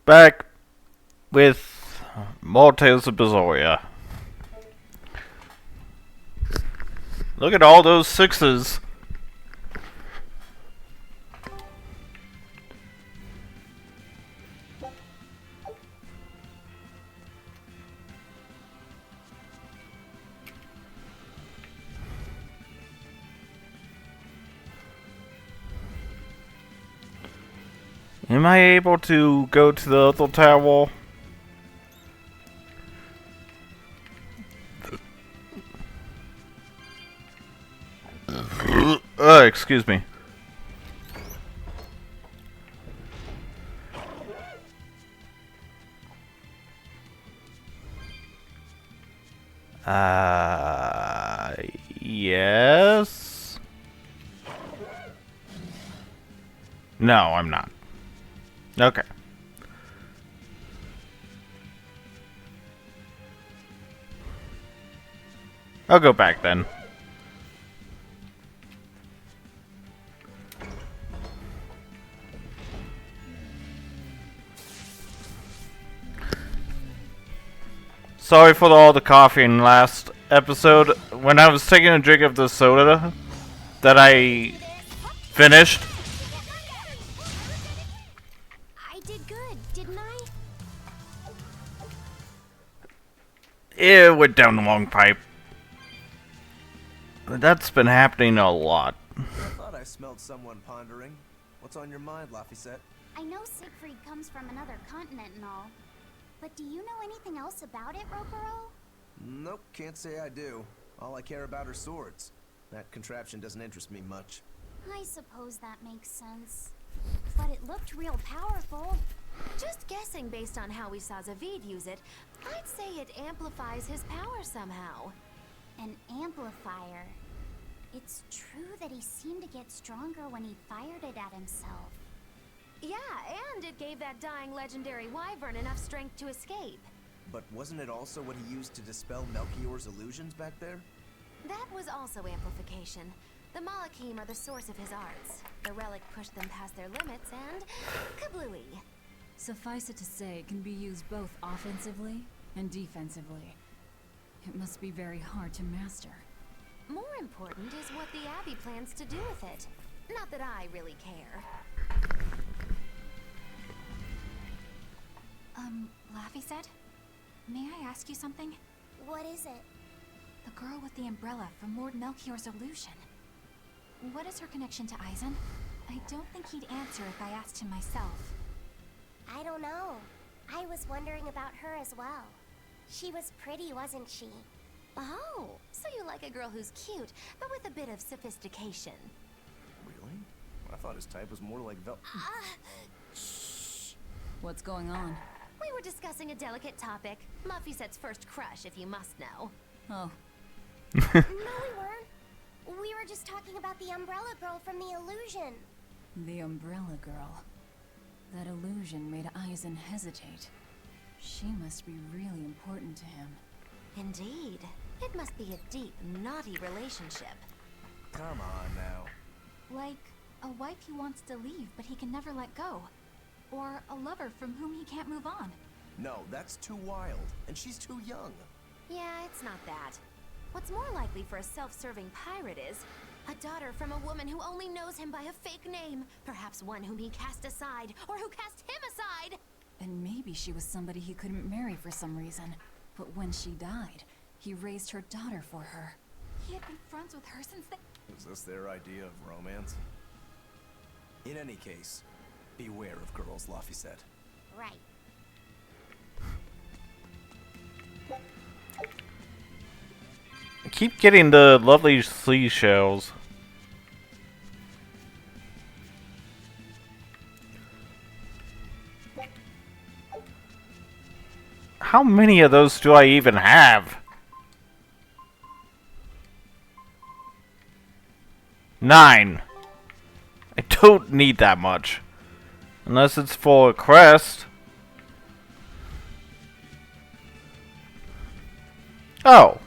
Back with more Tales of Berseria. Look at all those sixes. Am I able to go to the other tower? Excuse me. Yes? No, I'm not. Okay. I'll go back then. Sorry for all the coffee in last episode. When I was taking a drink of the soda that I finished. I did good, didn't I? It went down the wrong pipe. That's been happening a lot. I thought I smelled someone pondering. What's on your mind, Laphicet? I know Siegfried comes from another continent and all. But do you know anything else about it, Rokuro? Nope, can't say I do. All I care about are swords. That contraption doesn't interest me much. I suppose that makes sense. But it looked real powerful. Just guessing based on how we saw Zavid use it, I'd say it amplifies his power somehow. An amplifier. It's true that he seemed to get stronger when he fired it at himself. Yeah, and it gave that dying legendary wyvern enough strength to escape. But wasn't it also what he used to dispel Melchior's illusions back there? That was also amplification. The Malachim are the source of his arts. The relic pushed them past their limits and kablooey. Suffice it to say, it can be used both offensively and defensively. It must be very hard to master. More important is what the Abbey plans to do with it. Not that I really care. Laphicet? May I ask you something? What is it? The girl with the umbrella from Lord Melchior's illusion. What is her connection to Eisen? I don't think he'd answer if I asked him myself. I don't know. I was wondering about her as well. She was pretty, wasn't she? Oh, so you like a girl who's cute, but with a bit of sophistication. Really? I thought his type was more like What's going on? We were discussing a delicate topic. Laphicet's first crush, if you must know. Oh, No, we weren't. We were just talking about the umbrella girl from the illusion. the umbrella girl. That illusion made Eisen hesitate. She must be really important to him. Indeed. It must be a deep, naughty relationship. Come on now. Like a wife he wants to leave, but he can never let go. Or a lover from whom he can't move on. No, that's too wild. And she's too young. Yeah, it's not that. What's more likely for a self-serving pirate is a daughter from a woman who only knows him by a fake name. Perhaps one whom he cast aside, or who cast him aside. And maybe she was somebody he couldn't marry for some reason. But when she died, he raised her daughter for her. He had been friends with her since the... Is this their idea of romance? In any case, beware of girls, Laphicet. Right. I keep getting the lovely seashells. How many of those do I even have? 9. I don't need that much. Unless it's for a crest. Oh.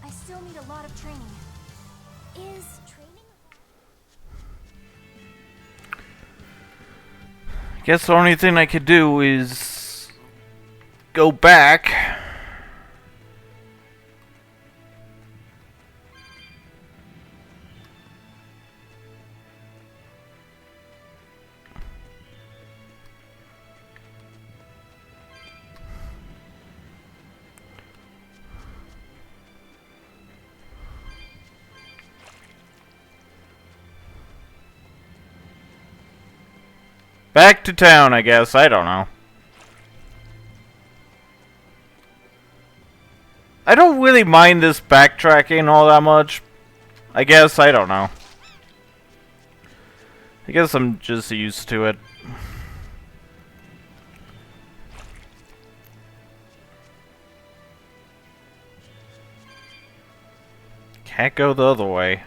I still need a lot of training. Is training... Guess the only thing I could do is go back. Back to town, I guess. I don't know. I don't really mind this backtracking all that much. I guess. I don't know. I guess I'm just used to it. Can't go the other way.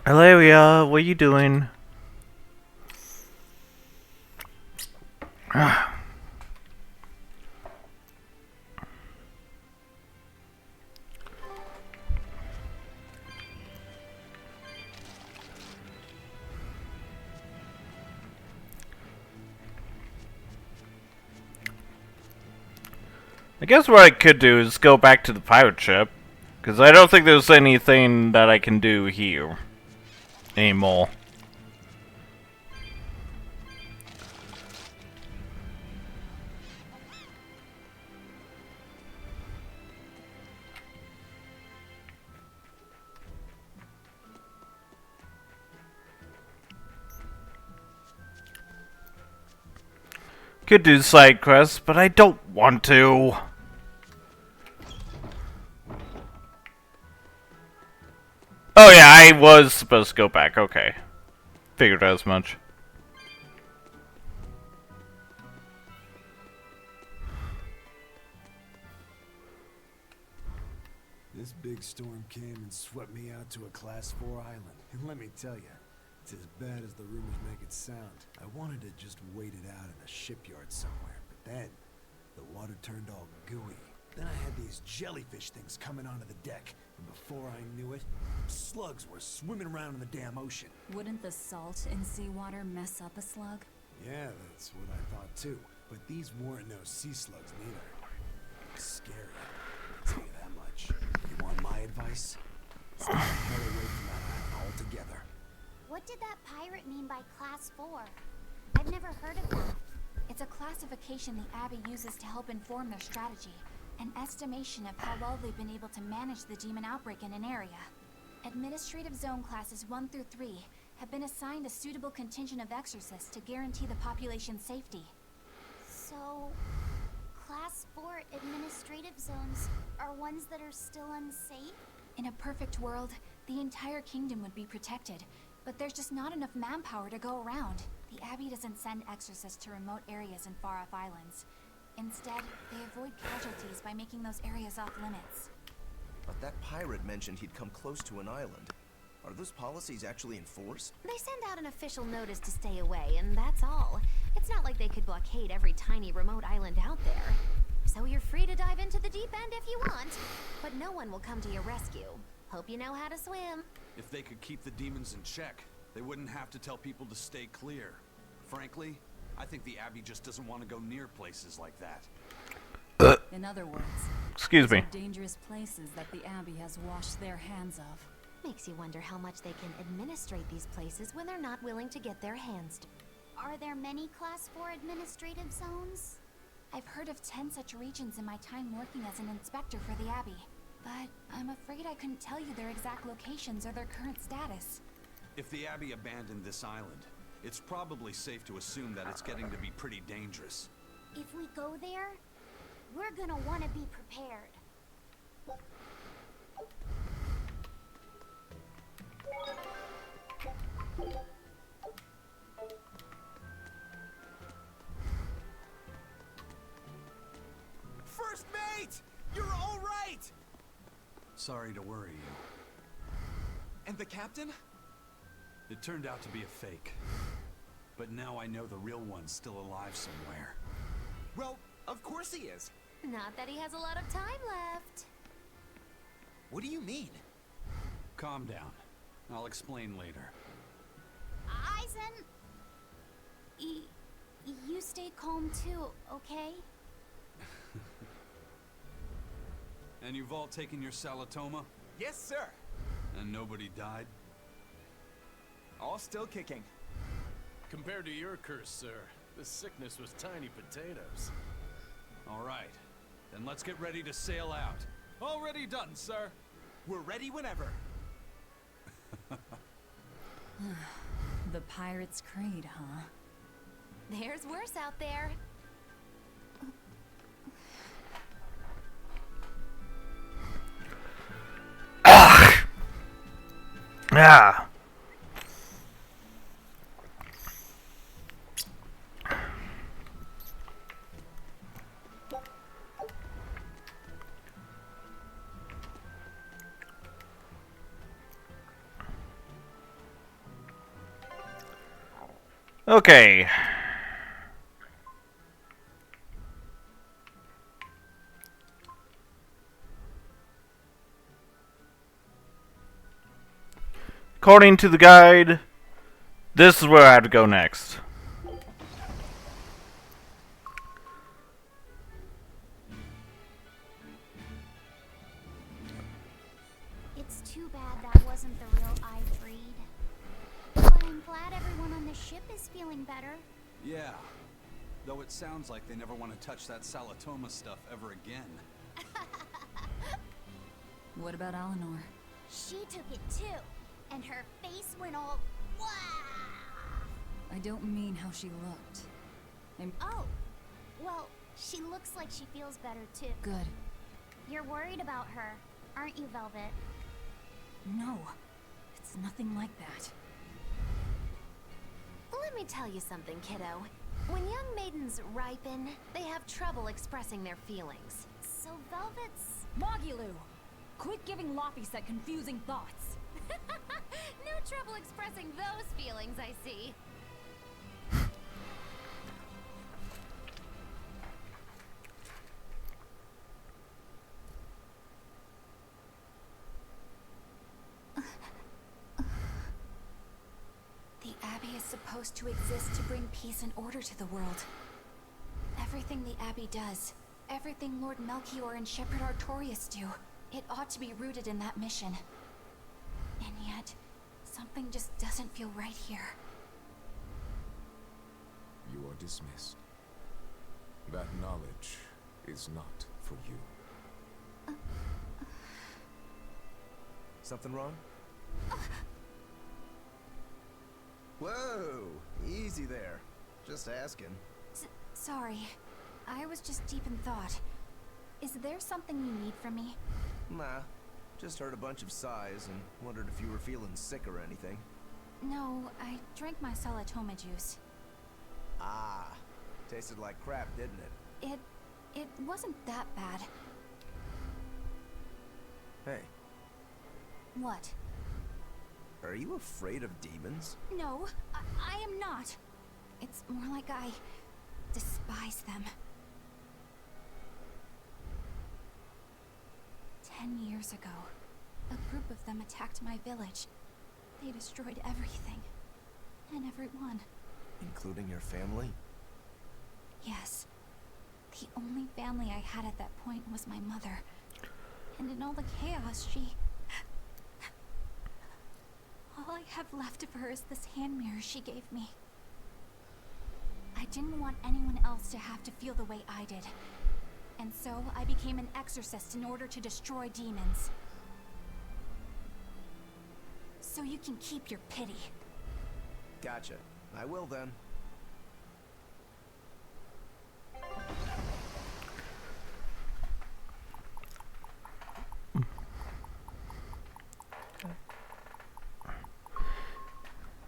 Hilaria, what are you doing? I guess what I could do is go back to the pirate ship, because I don't think there's anything that I can do here anymore. Could do side quests, but I don't want to. Oh yeah, I was supposed to go back, okay. Figured as much. This big storm came and swept me out to a Class 4 island. And let me tell you, it's as bad as the rumors make it sound. I wanted to just wait it out in a shipyard somewhere, but then the water turned all gooey. Then I had these jellyfish things coming onto the deck, and before I knew it, slugs were swimming around in the damn ocean. Wouldn't the salt in seawater mess up a slug? Yeah, that's what I thought too. But these weren't no sea slugs neither. Scary, I'll tell you that much. You want my advice? Stay the hell away from that island altogether. What did that pirate mean by Class 4? I've never heard of that. It's a classification the Abbey uses to help inform their strategy. An estimation of how well they've been able to manage the demon outbreak in an area. Administrative Zone Classes 1 through 3 have been assigned a suitable contingent of exorcists to guarantee the population's safety. So, Class 4 administrative zones are ones that are still unsafe? In a perfect world, the entire kingdom would be protected, but there's just not enough manpower to go around. The Abbey doesn't send exorcists to remote areas and far-off islands. Instead, they avoid casualties by making those areas off-limits. But that pirate mentioned he'd come close to an island. Are those policies actually enforced? They send out an official notice to stay away, and that's all. It's not like they could blockade every tiny remote island out there. So you're free to dive into the deep end if you want, but no one will come to your rescue. Hope you know how to swim. If they could keep the demons in check, they wouldn't have to tell people to stay clear. Frankly, I think the Abbey just doesn't want to go near places like that. In other words, Excuse me. these are dangerous places that the Abbey has washed their hands of. Makes you wonder how much they can administrate these places when they're not willing to get their hands dirty. Are there many Class 4 administrative zones? I've heard of 10 such regions in my time working as an inspector for the Abbey, but I'm afraid I couldn't tell you their exact locations or their current status. If the Abbey abandoned this island, it's probably safe to assume that it's getting to be pretty dangerous. If we go there, we're gonna want to be prepared. First mate! You're all right! Sorry to worry you. And the captain? It turned out to be a fake. But now I know the real one's still alive somewhere. Well, of course he is. Not that he has a lot of time left. What do you mean? Calm down. I'll explain later. Eisen! You stay calm too, okay? And you've all taken your Salatoma? Yes, sir. And nobody died? All still kicking. Compared to your curse, sir, this sickness was tiny potatoes. All right. Then let's get ready to sail out. Already done, sir. We're ready whenever. The Pirate's Creed, huh? There's worse out there. Yeah. Okay. According to the guide, this is where I have to go next. It's too bad that wasn't the real Ifreed. But I'm glad everyone on the ship is feeling better. Yeah. Though it sounds like they never want to touch that Salatoma stuff ever again. What about Eleanor? She took it too. And her face went all... Wow! I don't mean how she looked. Oh, well, she looks like she feels better too. Good. You're worried about her, aren't you, Velvet? No, it's nothing like that. Let me tell you something, kiddo. When young maidens ripen, they have trouble expressing their feelings. So Velvet's... Mogilu! Quit giving Laphicet confusing thoughts. No trouble expressing those feelings, I see. The Abbey is supposed to exist to bring peace and order to the world. Everything the Abbey does, everything Lord Melchior and Shepherd Artorias do, it ought to be rooted in that mission. And yet, something just doesn't feel right here. You are dismissed. That knowledge is not for you. Something wrong? Whoa! Easy there. Just asking. Sorry. I was just deep in thought. Is there something you need from me? Nah. Just heard a bunch of sighs and wondered if you were feeling sick or anything. No, I drank my Salatoma juice. Ah. Tasted like crap, didn't it? It wasn't that bad. Hey, What? are you afraid of demons? No, I am not. It's more like I despise them. 10 years ago, a group of them attacked my village. They destroyed everything. And everyone. Including your family? Yes. The only family I had at that point was my mother. And in all the chaos, all I have left of her is this hand mirror she gave me. I didn't want anyone else to have to feel the way I did. And so I became an exorcist in order to destroy demons. So you can keep your pity. Gotcha. I will then.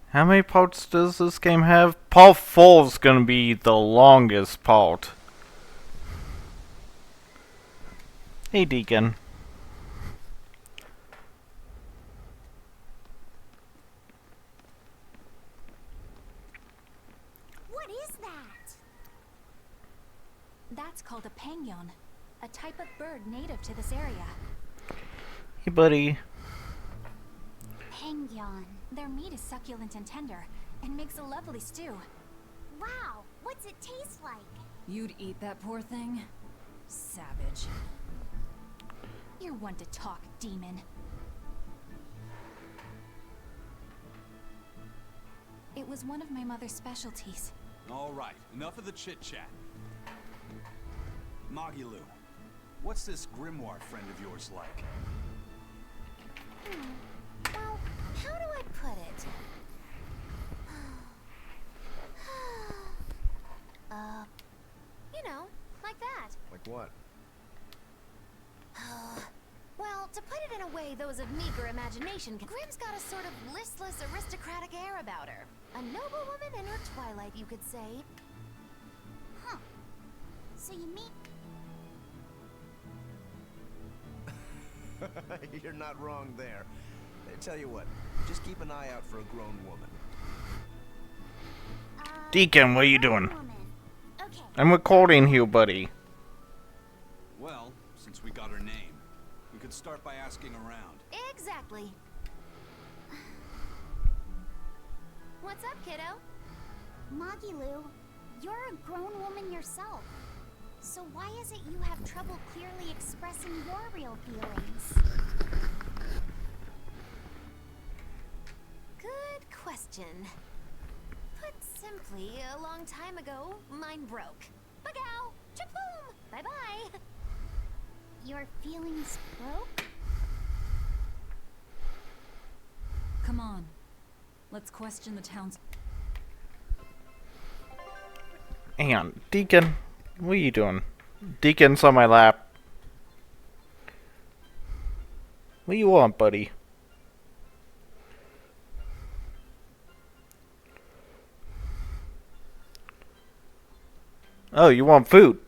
How many parts does this game have? Part 4 is gonna be the longest part. Hey, Deacon. What is that? That's called a penguin, a type of bird native to this area. Hey, buddy. Penguin. Their meat is succulent and tender, and makes a lovely stew. Wow, what's it taste like? You'd eat that poor thing? Savage. You're one to talk, demon. It was one of my mother's specialties. All right, enough of the chit-chat. Magilu, what's this grimoire friend of yours like? Well, how do I put it? You know, like that. Like what? Well, to put it in a way those of meager imagination can... Grimm's got a sort of listless, aristocratic air about her. A noble woman in her twilight, you could say. Huh. So you mean... You're not wrong there. Tell you what, just keep an eye out for a grown woman. Deacon, what are you doing? Woman. Okay. I'm recording you, buddy. Well, since we got her name, we could start by asking around. Exactly. What's up, kiddo? Magilu, you're a grown woman yourself. So why is it you have trouble clearly expressing your real feelings? Good question. Put simply, a long time ago, mine broke. Bagow! Chapoom! Bye-bye! Your feelings broke? Come on. Let's question the town's... Hang on, Deacon. What are you doing? Deacon's on my lap. What do you want, buddy? Oh, you want food?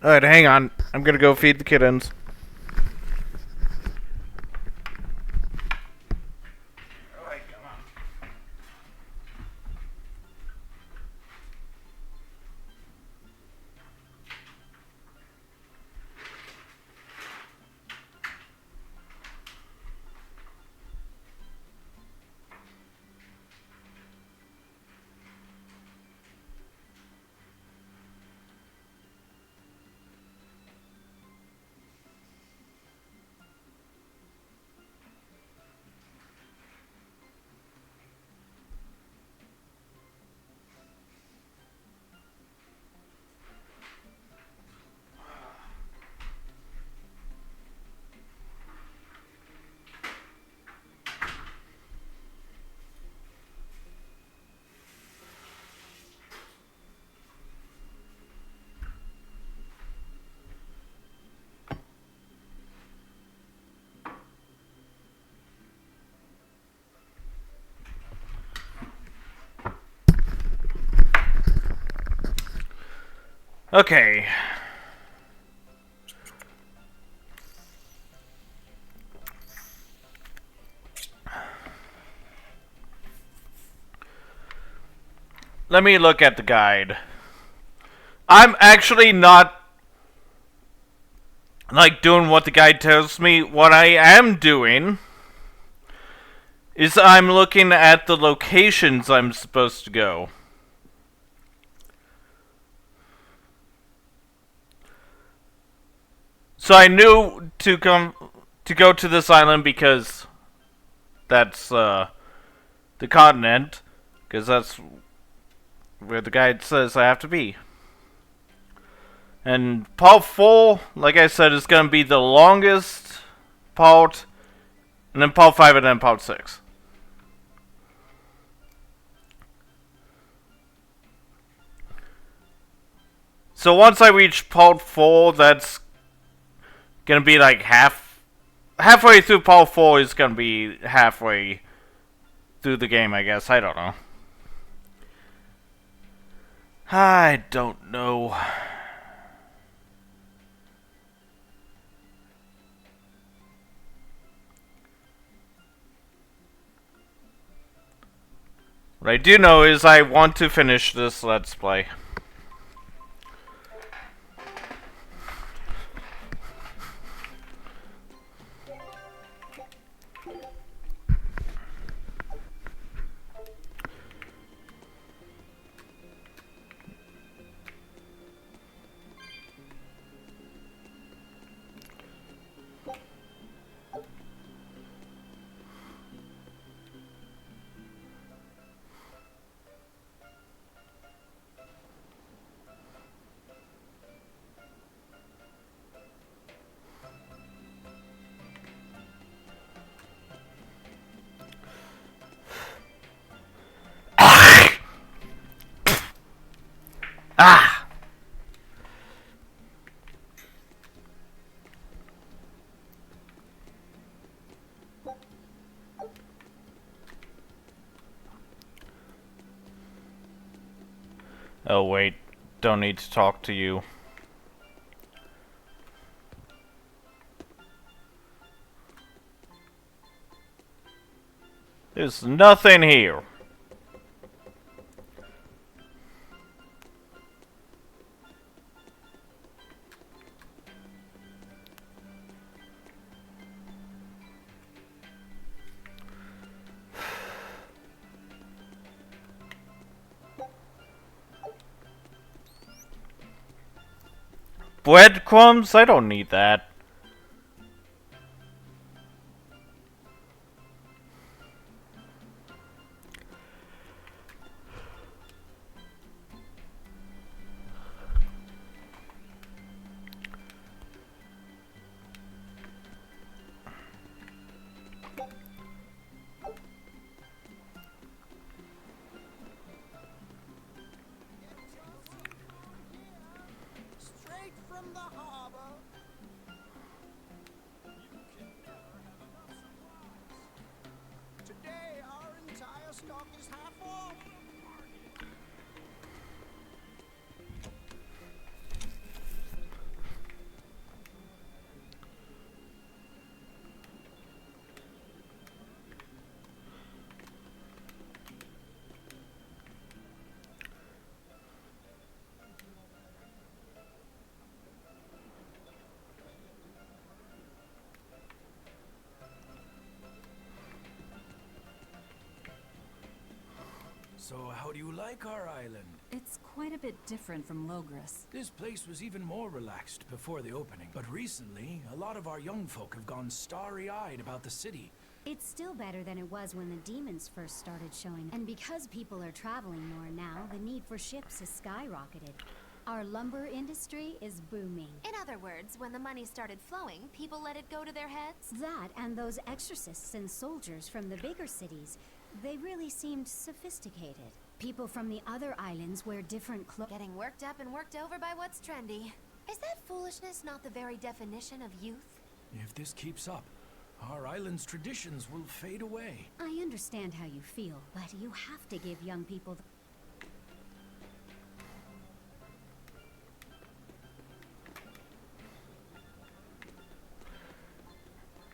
Alright, hang on. I'm gonna go feed the kittens. Okay. Let me look at the guide. I'm actually not like doing what the guide tells me. What I am doing is I'm looking at the locations I'm supposed to go. So I knew to go to this island because that's the continent, because that's where the guide says I have to be. And part 4, like I said, is going to be the longest part, and then part 5, and then part 6. So once I reach part 4, that's gonna be like halfway through part 4 is gonna be halfway through the game, I guess. I don't know. I don't know. What I do know is I want to finish this Let's Play. Ah! Oh wait, don't need to talk to you. There's nothing here. Breadcrumbs? I don't need that. Straight from the harbor. Today, our entire stock is half off. So, how do you like our island? It's quite a bit different from Logris. This place was even more relaxed before the opening. But recently, a lot of our young folk have gone starry-eyed about the city. It's still better than it was when the demons first started showing. And because people are traveling more now, the need for ships has skyrocketed. Our lumber industry is booming. In other words, when the money started flowing, people let it go to their heads? That and those exorcists and soldiers from the bigger cities, they really seemed sophisticated. People from the other islands wear different clothes. Getting worked up and worked over by what's trendy. Is that foolishness not the very definition of youth? If this keeps up, our island's traditions will fade away. I understand how you feel, but you have to give young people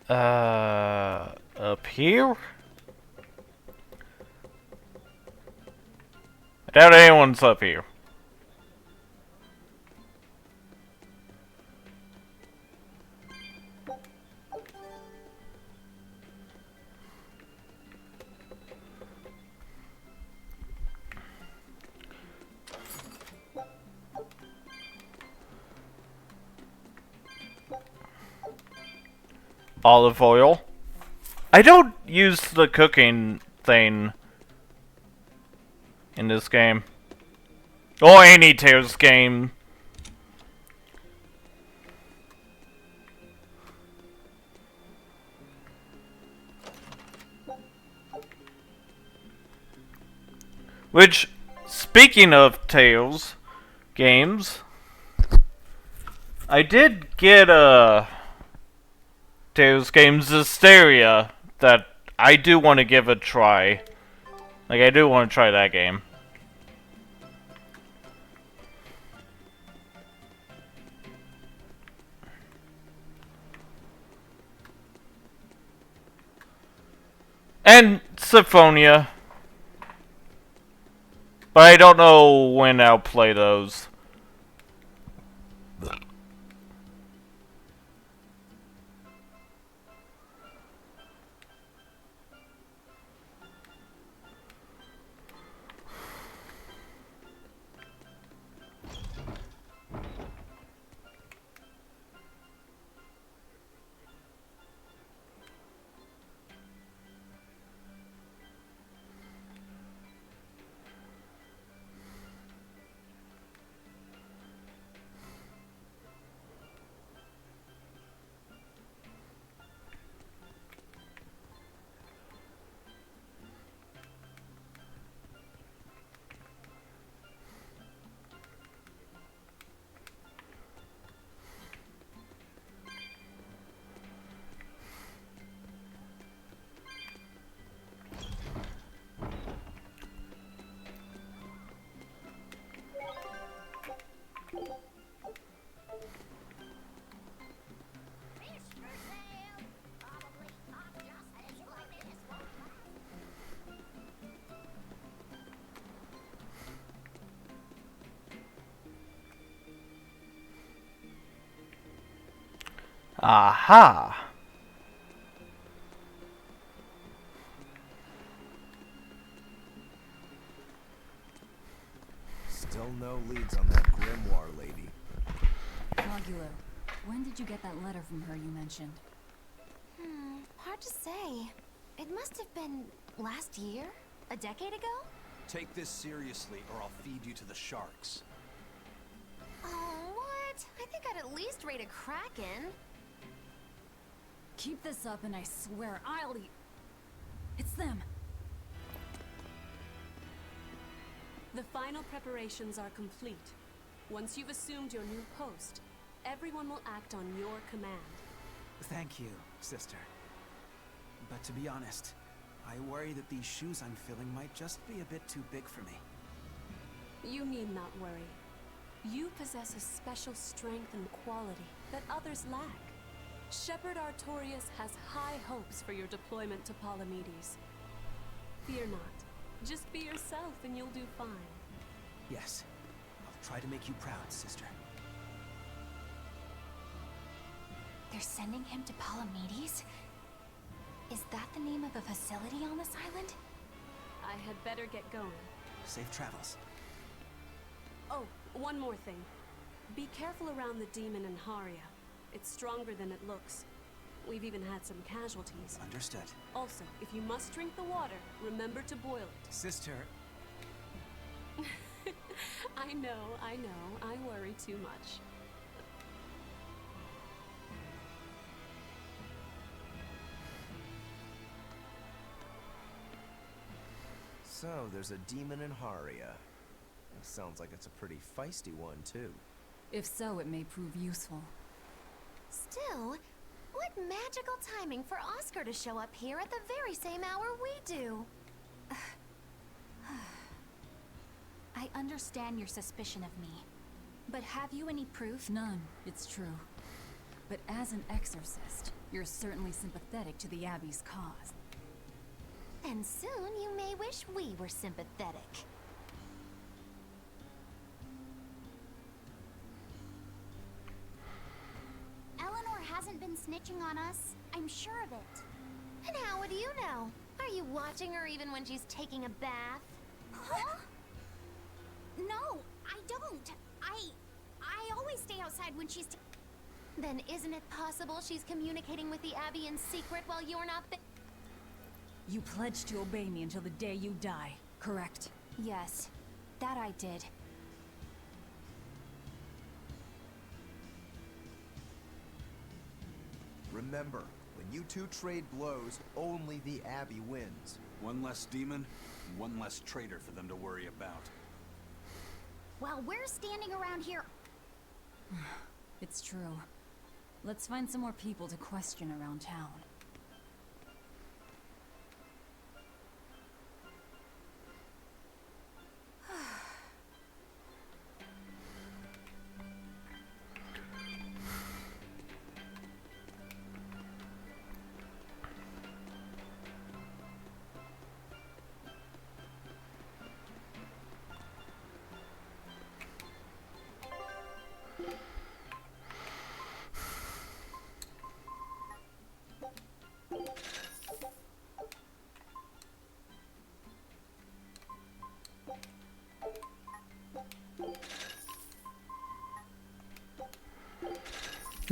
Up here? I doubt anyone's up here. Olive oil. I don't use the cooking thing in this game. Or any Tales game. Which, speaking of Tales games, I did get a Tales games Berseria that I do want to give a try. Like, I do want to try that game. And Symphonia. But I don't know when I'll play those. Aha! Still no leads on that grimoire lady. Regular, when did you get that letter from her you mentioned? Hard to say. It must have been last year? A decade ago? Take this seriously, or I'll feed you to the sharks. Oh, what? I think I'd at least rate a kraken. Keep this up and I swear I'll eat... It's them! The final preparations are complete. Once you've assumed your new post, everyone will act on your command. Thank you, sister. But to be honest, I worry that these shoes I'm filling might just be a bit too big for me. You need not worry. You possess a special strength and quality that others lack. Shepherd Artorias has high hopes for your deployment to Palamedes. Fear not. Just be yourself and you'll do fine. Yes, I'll try to make you proud, sister. They're sending him to Palamedes? Is that the name of a facility on this island? I had better get going. Safe travels. Oh, one more thing. Be careful around the demon in Haria. It's stronger than it looks. We've even had some casualties. Understood. Also, if you must drink the water, remember to boil it. Sister... I know, I worry too much. So, there's a demon in Haria. Sounds like it's a pretty feisty one, too. If so, it may prove useful. Still, what magical timing for Oscar to show up here at the very same hour we do. I understand your suspicion of me, but have you any proof? None, it's true. But as an exorcist, you're certainly sympathetic to the Abbey's cause. And soon you may wish we were sympathetic. Eleanor hasn't been snitching on us. I'm sure of it. And how would you know? Are you watching her even when she's taking a bath? Huh? No, I don't. I always stay outside when she's... Then isn't it possible she's communicating with the Abbey in secret while you're not there? You pledged to obey me until the day you die, correct? Yes, that I did. Remember, when you two trade blows, only the Abbey wins. One less demon, and one less traitor for them to worry about. While we're standing around here... It's true. Let's find some more people to question around town.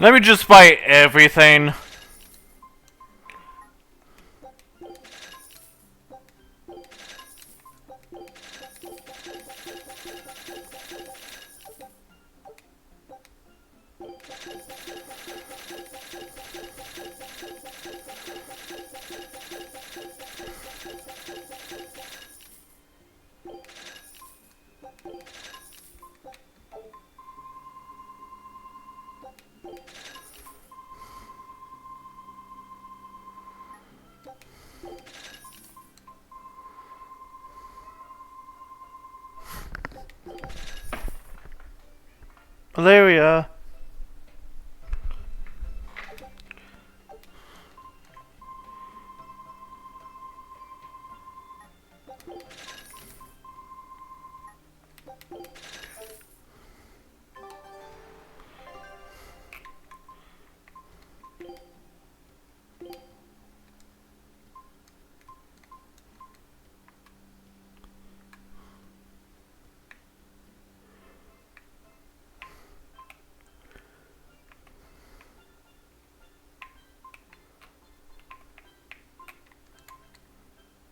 Let me just buy everything. Berseria.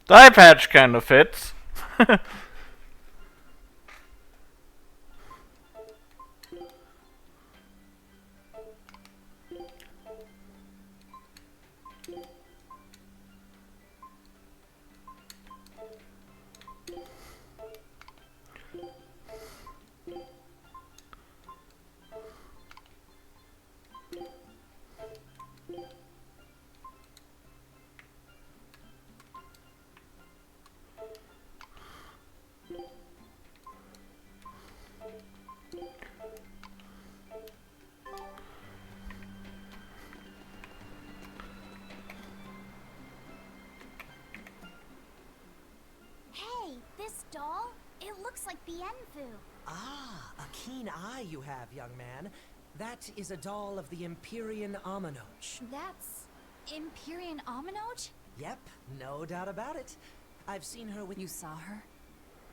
The eye patch kind of fits. Hey, this doll? It looks like Bienfu. Ah, a keen eye you have, young man. That is a doll of the Empyrean Aminoch. That's Empyrean Aminoch? Yep, no doubt about it. I've seen her with... You saw her?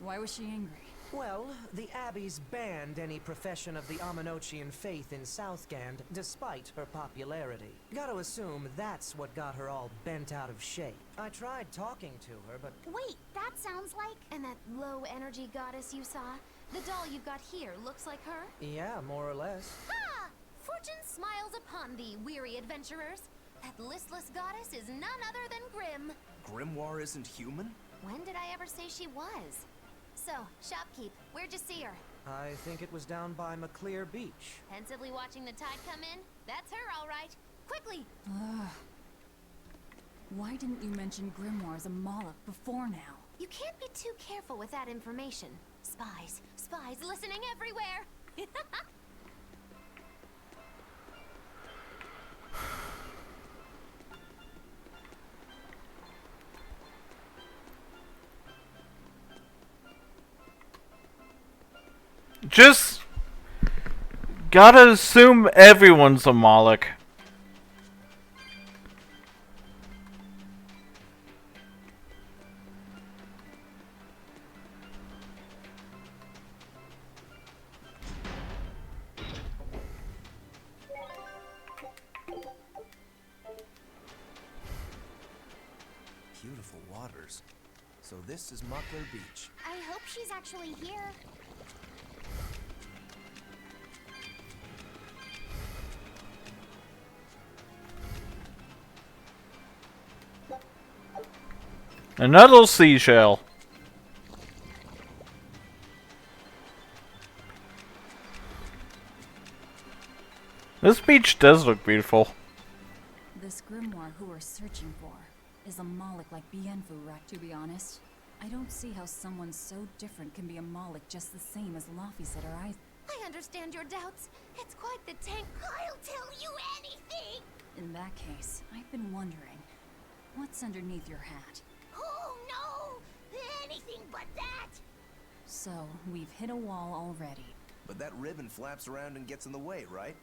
Why was she angry? Well, the Abbeys banned any profession of the Aminochian faith in Southgand, despite her popularity. Gotta assume that's what got her all bent out of shape. I tried talking to her, but... Wait, that sounds like... And that low-energy goddess you saw? The doll you've got here looks like her? Yeah, more or less. Ha! Fortune smiles upon thee, weary adventurers. That listless goddess is none other than Grim. Grimoire isn't human? When did I ever say she was? So, shopkeep, where'd you see her? I think it was down by McClear Beach. Pensively watching the tide come in? That's her, all right. Quickly! Why didn't you mention Grimoire as a Moloch before now? You can't be too careful with that information. Spies, spies listening everywhere! Just gotta assume everyone's a Moloch. Beautiful waters. So this is Muckler Beach. I hope she's actually here. Another seashell. This beach does look beautiful. This Grimoire who we're searching for is a Moloch like Bienfu, to be honest. I don't see how someone so different can be a Moloch just the same as Laphicet or I. I understand your doubts. It's quite the tank. I'll tell you anything! In that case, I've been wondering, what's underneath your hat? Oh no! Anything but that! So, we've hit a wall already. But that ribbon flaps around and gets in the way, right?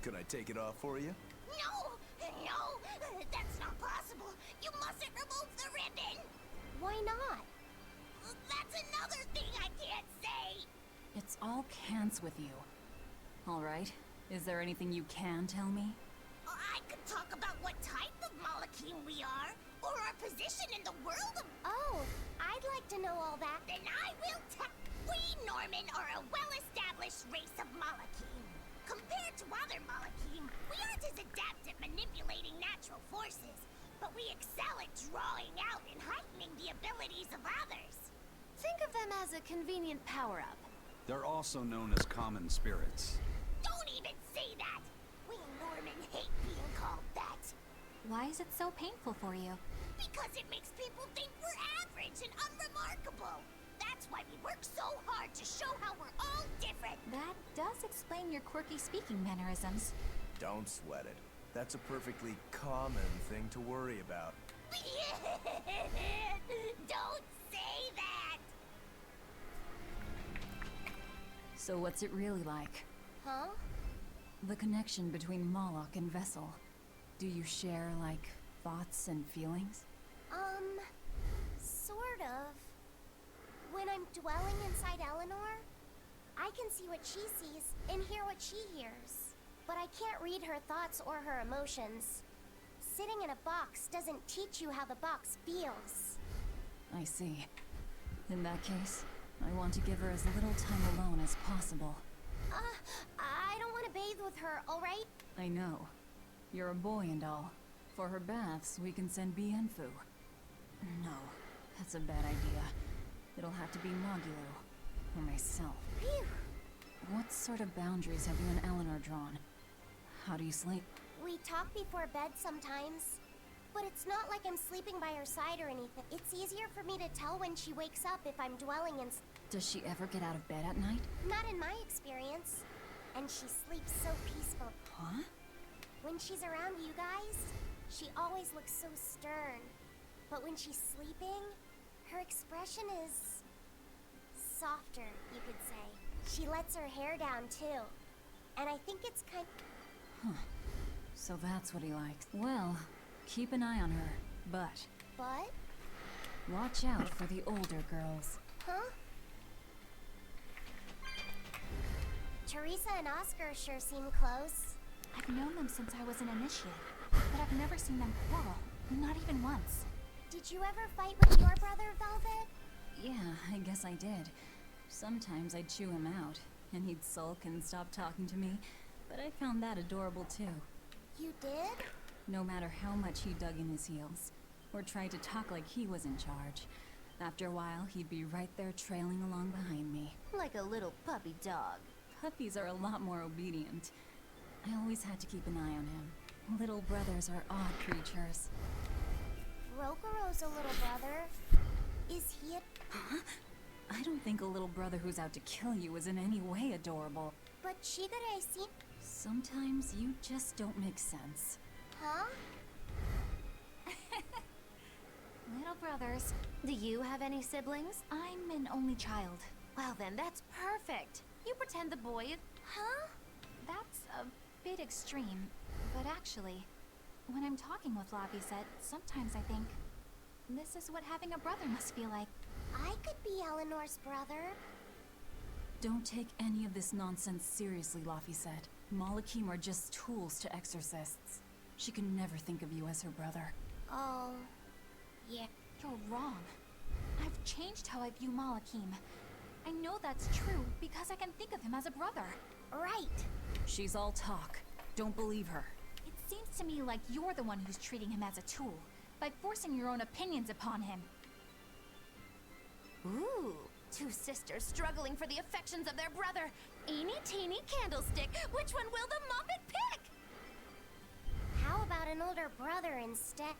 Could I take it off for you? No! No! That's not possible! You mustn't remove the ribbon! Why not? That's another thing I can't say! It's all cans with you. Alright, Is there anything you can tell me? I could talk about what type of Malachim we are, or our position in the world of... Oh, I'd like to know all that. Then I will tell... We Norman are a well-established race of Malachim. Compared to other Malachim, we aren't as adept at manipulating natural forces, but we excel at drawing out and heightening the abilities of others. Think of them as a convenient power-up. They're also known as common spirits. Don't even say that! We Norman hate being called that. Why is it so painful for you? Because it makes people think we're average and unremarkable. That's why we work so hard to show how we're all different. That does explain your quirky speaking mannerisms. Don't sweat it. That's a perfectly common thing to worry about. Don't say that! So what's it really like? Huh? The connection between Moloch and Vessel. Do you share, like, thoughts and feelings? Sort of. When I'm dwelling inside Eleanor, I can see what she sees and hear what she hears. But I can't read her thoughts or her emotions. Sitting in a box doesn't teach you how the box feels. I see. In that case, I want to give her as little time alone as possible. I don't want to bathe with her, alright? I know. You're a boy and all. For her baths, we can send Bienfu. No, that's a bad idea. It'll have to be Mogulo, or myself. Phew. What sort of boundaries have you and Eleanor drawn? How do you sleep? We talk before bed sometimes, but it's not like I'm sleeping by her side or anything. It's easier for me to tell when she wakes up if I'm dwelling in... Does she ever get out of bed at night? Not in my experience. And she sleeps so peaceful. Huh? When she's around you guys, she always looks so stern. But when she's sleeping, her expression is... softer, you could say. She lets her hair down, too. And I think it's kind... Huh. So that's what he likes. Well, keep an eye on her, but... But? Watch out for the older girls. Huh? Teresa and Oscar sure seem close. I've known them since I was an initiate, but I've never seen them quarrel. Not even once. Did you ever fight with your brother, Velvet? Yeah, I guess I did. Sometimes I'd chew him out, and he'd sulk and stop talking to me, but I found that adorable too. You did? No matter how much he dug in his heels, or tried to talk like he was in charge, after a while he'd be right there trailing along behind me. Like a little puppy dog. Puppies are a lot more obedient. I always had to keep an eye on him. Little brothers are odd creatures. Rokuro's a little brother. Is he a... Huh? I don't think a little brother who's out to kill you is in any way adorable. But Shigure seems... Sometimes you just don't make sense. Huh? Little brothers. Do you have any siblings? I'm an only child. Well then, that's perfect. You pretend the boy is... Huh? That's a bit extreme, but actually, when I'm talking with Laphicet, sometimes I think, this is what having a brother must feel like. I could be Eleanor's brother. Don't take any of this nonsense seriously, Laphicet. Malachim are just tools to exorcists. She can never think of you as her brother. Oh, yeah. You're wrong. I've changed how I view Malachim. I know that's true because I can think of him as a brother. Right. She's all talk. Don't believe her. It seems to me like you're the one who's treating him as a tool, by forcing your own opinions upon him. Ooh, two sisters struggling for the affections of their brother. Eeny teeny candlestick. Which one will the Muppet pick? How about an older brother instead?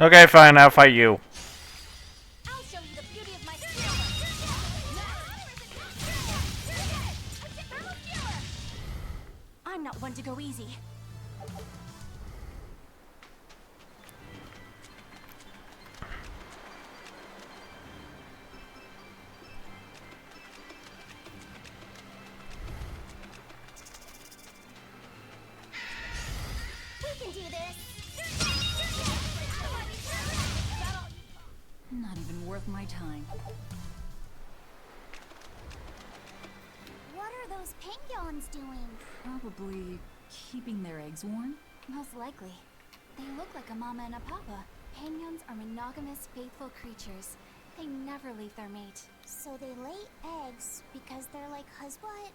Okay, fine, I'll fight you. I'll show you the beauty of my I'm not one to go easy. my time. What are those penguins doing? Probably keeping their eggs warm? Most likely. They look like a mama and a papa. Penguins are monogamous, faithful creatures. They never leave their mate. So they lay eggs because they're like husband.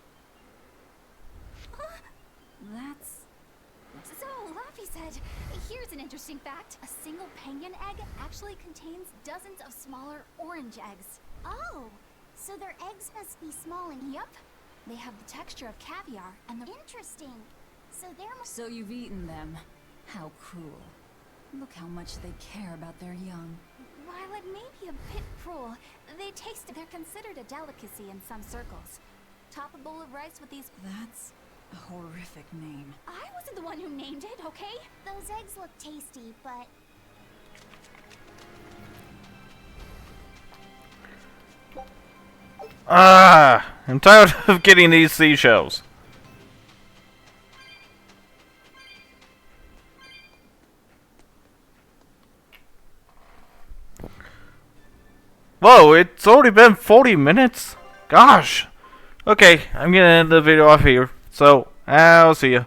That's... So, Laffy said, here's an interesting fact. A single penguin egg actually contains dozens of smaller orange eggs. Oh, so their eggs must be small and... Yep. They have the texture of caviar and the... Interesting. So they're... So you've eaten them. How cruel. Look how much they care about their young. While it may be a bit cruel, they taste... They're considered a delicacy in some circles. Top a bowl of rice with these... That's a horrific name. I wasn't the one who named it, okay? Those eggs look tasty, but... I'm tired of getting these seashells. Whoa, it's already been 40 minutes? Gosh. Okay, I'm gonna end the video off here. So, I'll see ya.